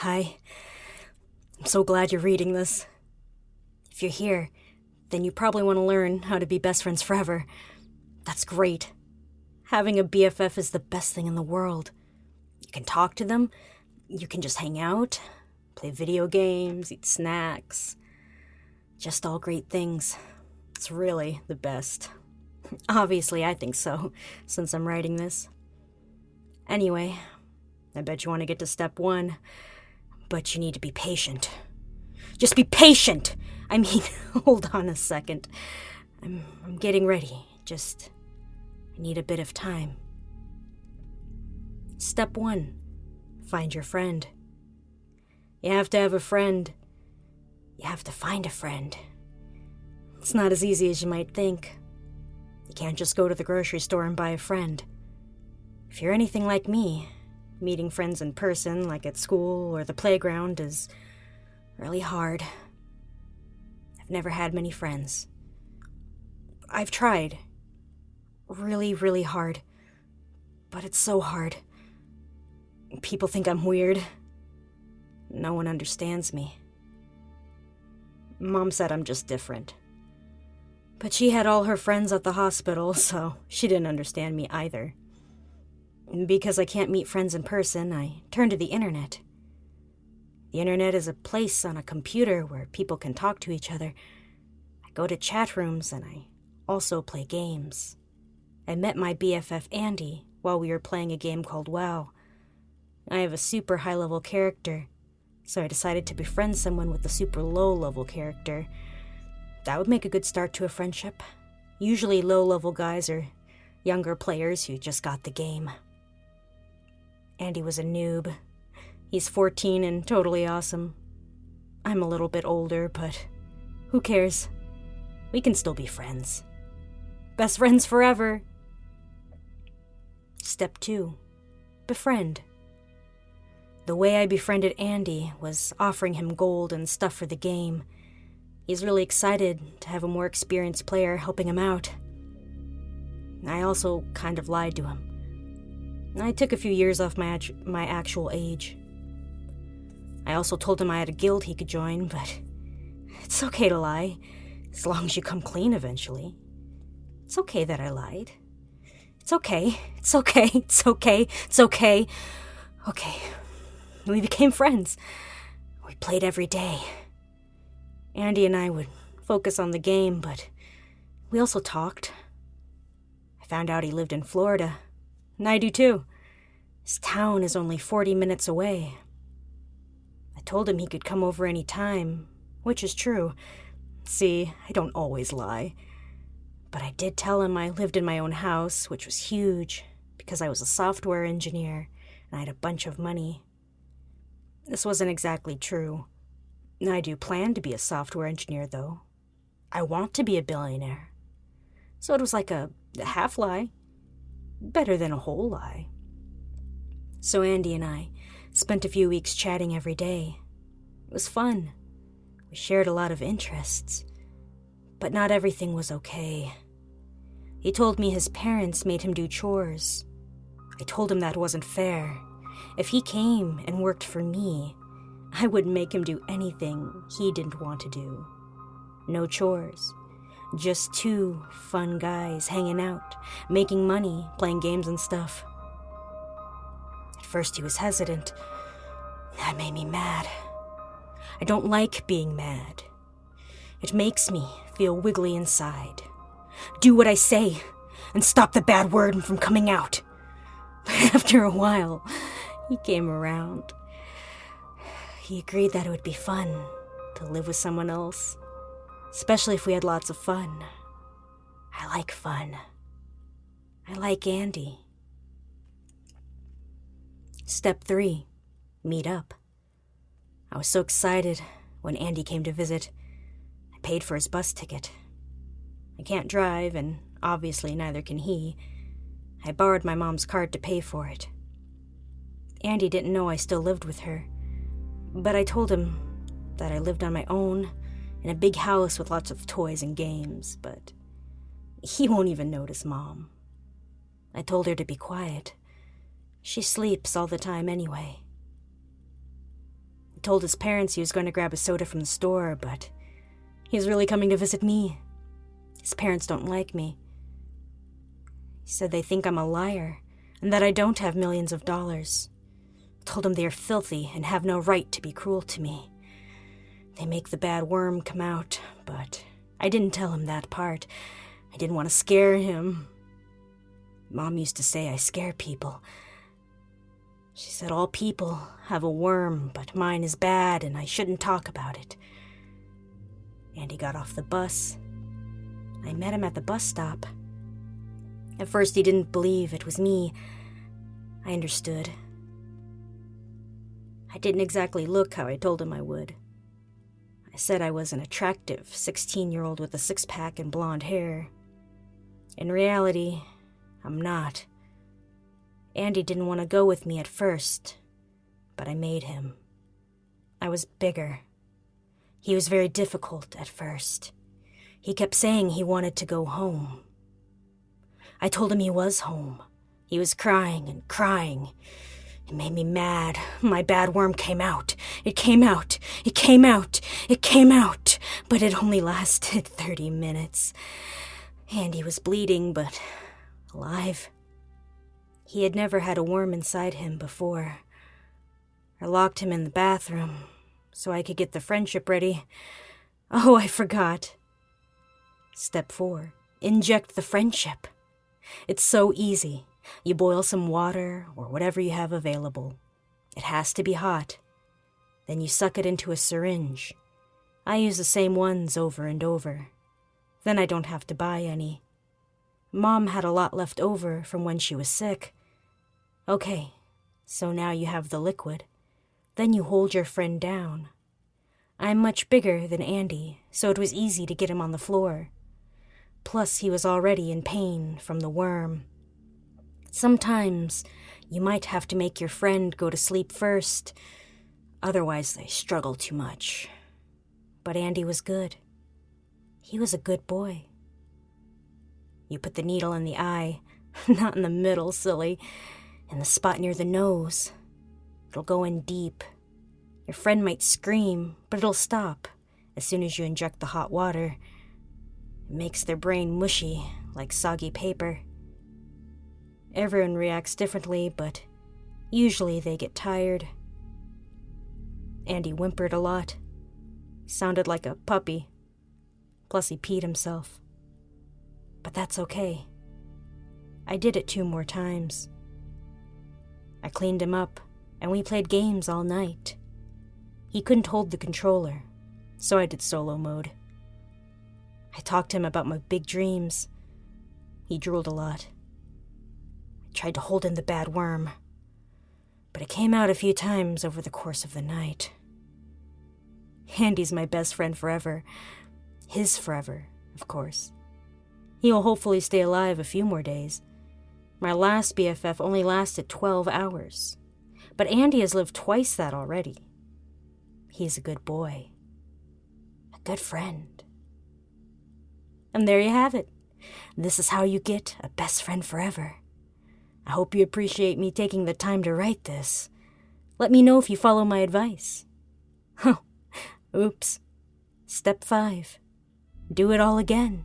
Hi. I'm so glad you're reading this. If you're here, then you probably want to learn how to be best friends forever. That's great. Having a BFF is the best thing in the world. You can talk to them, you can just hang out, play video games, eat snacks. Just all great things. It's really the best. Obviously, I think so, since I'm writing this. Anyway, I bet you want to get to step 1, but you need to be patient. Just be patient! I mean, hold on a second. I'm getting ready. I need a bit of time. Step 1, find your friend. You have to have a friend. You have to find a friend. It's not as easy as you might think. You can't just go to the grocery store and buy a friend. If you're anything like me, meeting friends in person, like at school or the playground, is really hard. I've never had many friends. I've tried. Really, really hard. But it's so hard. People think I'm weird. No one understands me. Mom said I'm just different. But she had all her friends at the hospital, so she didn't understand me either. Because I can't meet friends in person, I turn to the internet. The internet is a place on a computer where people can talk to each other. I go to chat rooms and I also play games. I met my BFF Andy while we were playing a game called WoW. I have a super high-level character, so I decided to befriend someone with a super low-level character. That would make a good start to a friendship. Usually low-level guys are younger players who just got the game. Andy was a noob. He's 14 and totally awesome. I'm a little bit older, but who cares? We can still be friends. Best friends forever. Step 2, befriend. The way I befriended Andy was offering him gold and stuff for the game. He's really excited to have a more experienced player helping him out. I also kind of lied to him. I took a few years off my actual age. I also told him I had a guild he could join, but it's okay to lie, as long as you come clean eventually. It's okay that I lied. It's okay. It's okay. It's okay. It's okay. Okay. We became friends. We played every day. Andy and I would focus on the game, but we also talked. I found out he lived in Florida, and I do too. His town is only 40 minutes away. I told him he could come over any time, which is true. See, I don't always lie. But I did tell him I lived in my own house, which was huge, because I was a software engineer, and I had a bunch of money. This wasn't exactly true. I do plan to be a software engineer, though. I want to be a billionaire. So it was like a half lie. Better than a whole lie. So Andy and I spent a few weeks chatting every day. It was fun. We shared a lot of interests. But not everything was okay. He told me his parents made him do chores. I told him that wasn't fair. If he came and worked for me, I wouldn't make him do anything he didn't want to do. No chores. Just 2 fun guys hanging out, making money, playing games and stuff. At first he was hesitant. That made me mad. I don't like being mad. It makes me feel wiggly inside. Do what I say, and stop the bad word from coming out. After a while, he came around. He agreed that it would be fun to live with someone else, especially if we had lots of fun. I like fun. I like Andy. Step 3, meet up. I was so excited when Andy came to visit. I paid for his bus ticket. I can't drive, and obviously neither can he. I borrowed my mom's card to pay for it. Andy didn't know I still lived with her, but I told him that I lived on my own in a big house with lots of toys and games, but he won't even notice Mom. I told her to be quiet. She sleeps all the time anyway. He told his parents he was going to grab a soda from the store, but he was really coming to visit me. His parents don't like me. He said they think I'm a liar and that I don't have millions of dollars. I told him they are filthy and have no right to be cruel to me. They make the bad worm come out, but I didn't tell him that part. I didn't want to scare him. Mom used to say I scare people. She said all people have a worm, but mine is bad and I shouldn't talk about it. Andy got off the bus. I met him at the bus stop. At first he didn't believe it was me. I understood. I didn't exactly look how I told him I would. I said I was an attractive 16-year-old with a six-pack and blonde hair. In reality, I'm not. Andy didn't want to go with me at first, but I made him. I was bigger. He was very difficult at first. He kept saying he wanted to go home. I told him he was home. He was crying and crying. It made me mad. My bad worm came out. It came out. It came out. It came out. But it only lasted 30 minutes. Andy was bleeding, but alive. He had never had a worm inside him before. I locked him in the bathroom so I could get the friendship ready. Oh, I forgot. Step 4. Inject the friendship. It's so easy. You boil some water or whatever you have available. It has to be hot. Then you suck it into a syringe. I use the same ones over and over. Then I don't have to buy any. Mom had a lot left over from when she was sick. Okay, so now you have the liquid. Then you hold your friend down. I'm much bigger than Andy, so it was easy to get him on the floor. Plus, he was already in pain from the worm. Sometimes you might have to make your friend go to sleep first, otherwise they struggle too much. But Andy was good. He was a good boy. You put the needle in the eye, not in the middle, silly, in the spot near the nose. It'll go in deep. Your friend might scream, but it'll stop as soon as you inject the hot water. It makes their brain mushy, like soggy paper. Everyone reacts differently, but usually they get tired. Andy whimpered a lot. Sounded like a puppy. Plus he peed himself. But that's okay. I did it 2 more times. I cleaned him up, and we played games all night. He couldn't hold the controller, so I did solo mode. I talked to him about my big dreams. He drooled a lot. I tried to hold in the bad worm, but it came out a few times over the course of the night. Andy's my best friend forever. His forever, of course. He'll hopefully stay alive a few more days. My last BFF only lasted 12 hours, but Andy has lived twice that already. He's a good boy. A good friend. And there you have it. This is how you get a best friend forever. I hope you appreciate me taking the time to write this. Let me know if you follow my advice. Oh, oops. Step 5. Do it all again.